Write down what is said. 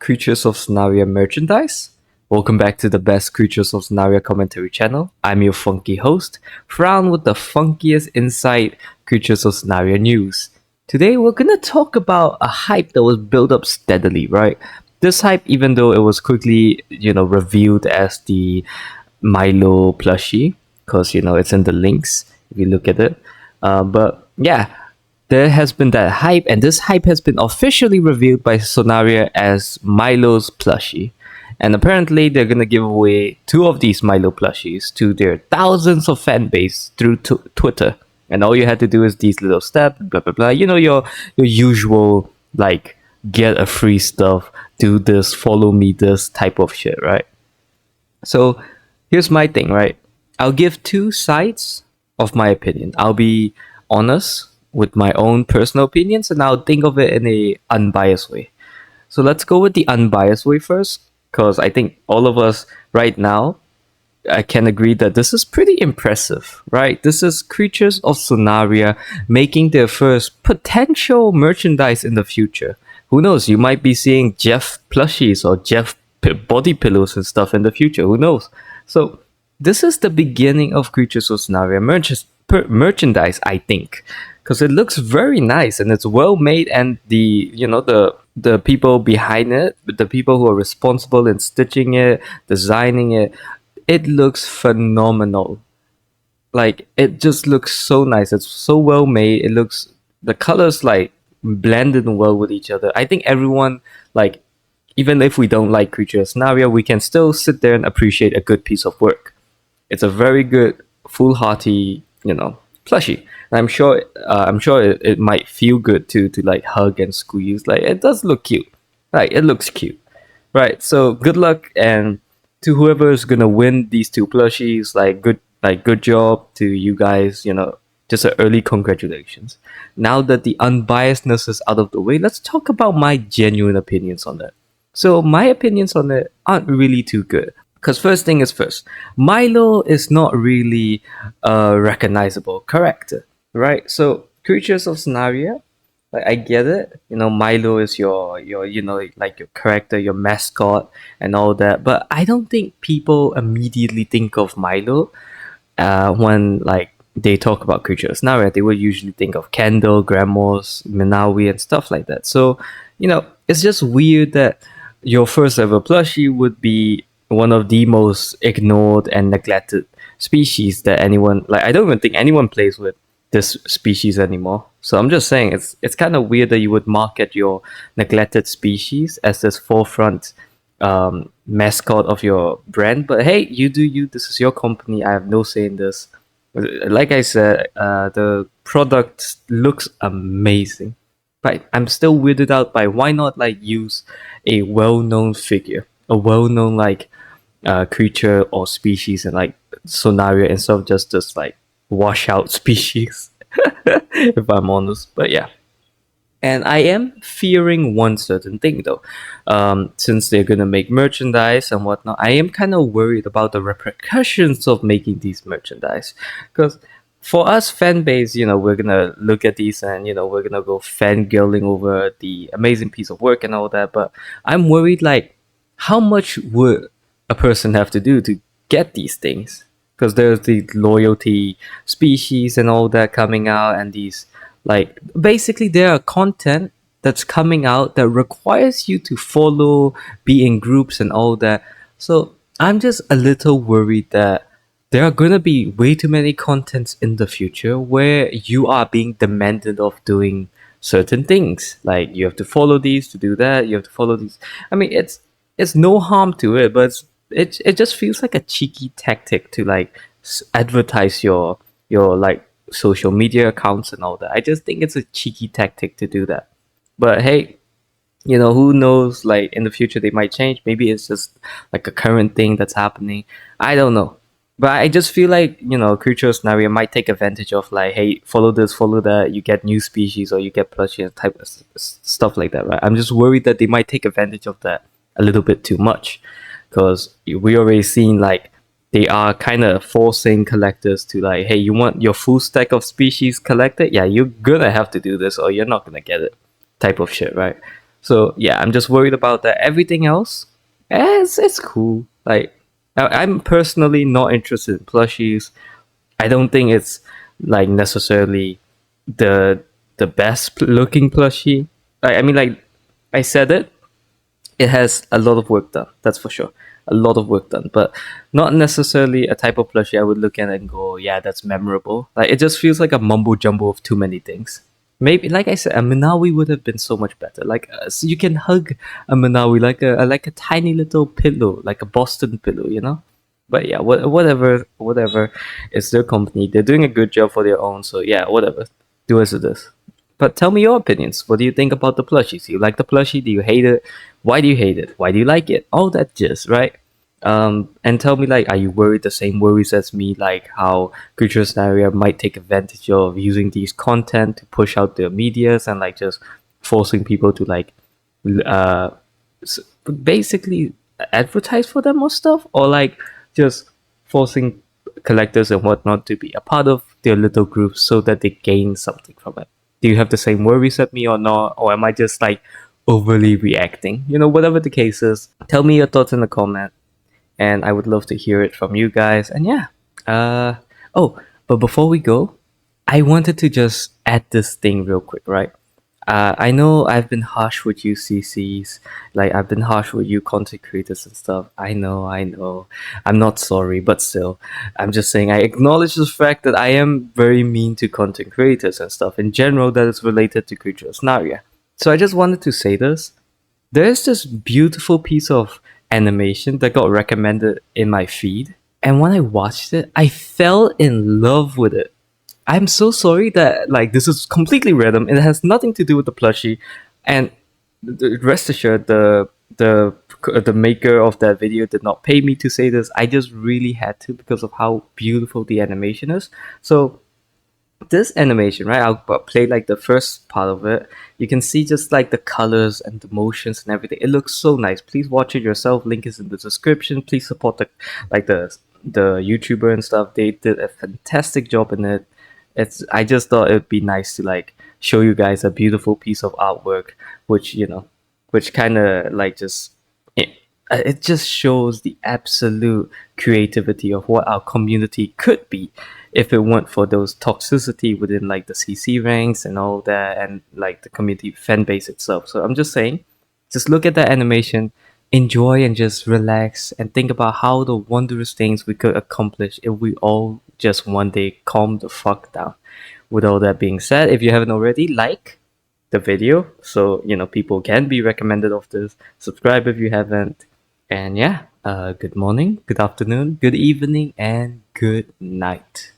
Creatures of Sonaria merchandise? Welcome back to the best Creatures of Sonaria Commentary channel. I'm your funky host, Frown with the funkiest insight Creatures of Sonaria news. Today we're gonna talk about a hype that was built up steadily, right? This hype, even though it was quickly, revealed as the Mylo Plushie, because it's in the links if you look at it. But yeah, there has been that hype, and this hype has been officially revealed by Sonaria as Mylo's plushie. And apparently, they're gonna give away two of these Mylo plushies to their thousands of fan base through Twitter. And all you had to do is these little steps, blah blah blah. You know your usual like get a free stuff, do this, follow me, this type of shit, right? So here's my thing, right? I'll give two sides of my opinion. I'll be honest with my own personal opinions, and I'll think of it in a unbiased way. So let's go with the unbiased way first, because I think all of us right now I can agree that this is pretty impressive, right? This is Creatures of Sonaria making their first potential merchandise in the future. Who knows? You might be seeing Jeff plushies or Jeff body pillows and stuff in the future. Who knows? So this is the beginning of Creatures of Sonaria merchandise, I think, because it looks very nice and it's well made, and the people behind it, the people who are responsible in stitching it, designing it, it looks phenomenal. Like, it just looks so nice. It's so well made. It looks, the colors like blended well with each other. I think everyone, like, even if we don't like Creatures Scenario, we can still sit there and appreciate a good piece of work. It's a very good, foolhardy, plushie. And I'm sure it might feel good to like hug and squeeze. Like, it does look cute. Like, it looks cute, right? So good luck, and to whoever is gonna win these two plushies, good job to you guys. Just an early congratulations. Now that the unbiasedness is out of the way, let's talk about my genuine opinions on it. So my opinions on it aren't really too good. Because first thing is first, Mylo is not really a recognizable character, right? So Creatures of Sonaria, like, I get it. Mylo is your like your character, your mascot, and all that. But I don't think people immediately think of Mylo when like they talk about Creatures of Sonaria. They would usually think of Kendall, Gramos, Minawi, and stuff like that. So it's just weird that your first ever plushie would be one of the most ignored and neglected species that anyone, like, I don't even think anyone plays with this species anymore. So I'm just saying it's kind of weird that you would market your neglected species as this forefront mascot of your brand. But hey, you do you. This is your company. I have no say in this. Like I said, the product looks amazing. But I'm still weirded out by why not like use a well-known figure, a well-known like creature or species, and like Sonaria, instead of just this like washout species. If I'm honest, but yeah. And I am fearing one certain thing though. Since they're gonna make merchandise and whatnot, I am kind of worried about the repercussions of making these merchandise. Because for us fan base, we're gonna look at these and we're gonna go fangirling over the amazing piece of work and all that. But I'm worried, like, how much would a person have to do to get these things? Because there's the loyalty species and all that coming out, and these, like, basically there are content that's coming out that requires you to follow, be in groups and all that. So I'm just a little worried that there are going to be way too many contents in the future where you are being demanded of doing certain things. Like, you have to follow these to do that, you have to follow these. I mean, it's no harm to it, but it just feels like a cheeky tactic to like advertise your like social media accounts and all that. I just think it's a cheeky tactic to do that. But hey, who knows? Like, in the future they might change. Maybe it's just like a current thing that's happening. I don't know. But I just feel like, Creature Scenario might take advantage of, like, hey, follow this, follow that, you get new species or you get plushie type of stuff like that, right? I'm just worried that they might take advantage of that a little bit too much. Because we already seen, like, they are kind of forcing collectors to, like, hey, you want your full stack of species collected? Yeah, you're gonna have to do this or you're not gonna get it type of shit, right? So yeah, I'm just worried about that. Everything else, it's cool. Like I'm personally not interested in plushies. I don't think it's like necessarily the the best looking plushie. I mean, like I said it has a lot of work done. That's for sure. A lot of work done, but not necessarily a type of plushie I would look at and go, yeah, that's memorable. Like it just feels like a mumbo jumbo of too many things. Maybe, like I said, a Minawi would have been so much better. Like so you can hug a Minawi like a tiny little pillow, like a Boston pillow, you know. But yeah, whatever. It's their company. They're doing a good job for their own. So yeah, whatever. Do as it is. But tell me your opinions. What do you think about the plushies? Do you like the plushie? Do you hate it? Why do you hate it? Why do you like it? All that jizz, right? And tell me, like, are you worried the same worries as me, like how Creature Scenario might take advantage of using these content to push out their medias and like just forcing people to like, uh, s- basically advertise for them or stuff, or like just forcing collectors and whatnot to be a part of their little groups so that they gain something from it. Do you have the same worries at me or not? Or am I just like overly reacting? You know, whatever the case is, tell me your thoughts in the comment and I would love to hear it from you guys. And yeah, uh, oh, but before we go, I wanted to just add this thing real quick, right? I know I've been harsh with you CCs, like I've been harsh with you content creators and stuff. I know. I'm not sorry, but still, I'm just saying I acknowledge the fact that I am very mean to content creators and stuff in general that is related to Creature Snaria. So I just wanted to say this. There's this beautiful piece of animation that got recommended in my feed, and when I watched it, I fell in love with it. I'm so sorry that like this is completely random. It has nothing to do with the plushie, and rest assured, the maker of that video did not pay me to say this. I just really had to because of how beautiful the animation is. So this animation, right? I'll play like the first part of it. You can see just like the colors and the motions and everything. It looks so nice. Please watch it yourself. Link is in the description. Please support like the YouTuber and stuff. They did a fantastic job in it. I just thought it'd be nice to like show you guys a beautiful piece of artwork, which which kind of like just it, it just shows the absolute creativity of what our community could be if it weren't for those toxicity within like the CC ranks and all that and like the community fan base itself. So I'm just saying, just look at that animation, enjoy and just relax and think about how the wondrous things we could accomplish if we all just one day calm the fuck down. With all that being said, if you haven't already, like the video so people can be recommended of this. Subscribe if you haven't. And yeah, good morning, good afternoon, good evening, and good night.